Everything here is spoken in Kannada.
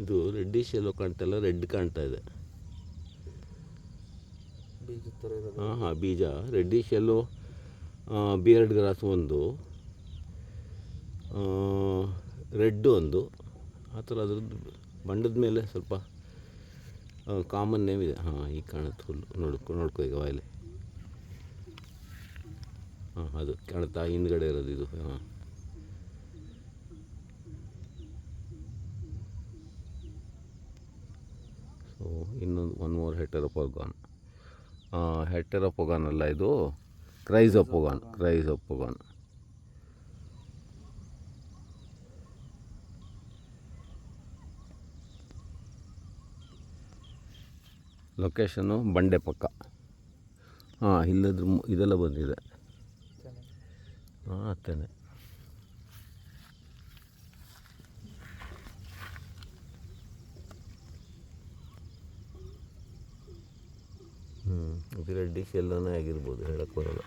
ಇದು ರೆಡ್ಡಿಶ್ ಎಲ್ಲೋ ಕಾಣ್ತಾಯಿಲ್ಲ, ರೆಡ್ ಕಾಣ್ತಾ ಇದೆ. ಬೀಜದ ಥರ ಇರೋದು. ಹಾಂ ಹಾಂ, ಬೀಜ ರೆಡ್ಡಿಶ್ ಎಲ್ಲೋ. ಬಿಯರ್ಡ್ ಗ್ರಾಸ್ ಒಂದು, ರೆಡ್ ಒಂದು, ಆ ಥರ ಅದ್ರದ್ದು ಬಂಡದ ಮೇಲೆ ಸ್ವಲ್ಪ ಕಾಮನ್ ನೇಮ್ ಇದೆ. ಹಾಂ, ಈಗ ಕಾಣುತ್ತೆ ಹುಲ್ಲು. ನೋಡ್ಕೊ ಈಗ ವಾಯಲ್ಲಿ. ಹಾಂ, ಅದು ಕಾಣುತ್ತಾ ಹಿಂದ್ಗಡೆ ಇರೋದು ಇದು. ಹಾಂ, ಸೊ ಇನ್ನೊಂದು ಒನ್ ಮೋರ್ ಹೆಟೆರೋಪೊಗಾನ್. ಹೆಟೆರೋಪೊಗಾನ್ ಅಲ್ಲ, ಇದು ಕ್ರೈಸೋಪೊಗಾನ್. ಲೊಕೇಶನ್ನು ಬಂಡೆ ಪಕ್ಕ. ಹಾಂ, ಇಲ್ಲದ್ರ ಇದೆಲ್ಲ ಬಂದಿದೆ. ಹಾಂ, ತೆನೆ. ಇದು ರೆಡ್ಡಿಶ್ ಎಲ್ಲನೇ ಆಗಿರ್ಬೋದು, ಹೇಳಕ್ಕೆ ಬರೋಲ್ಲ.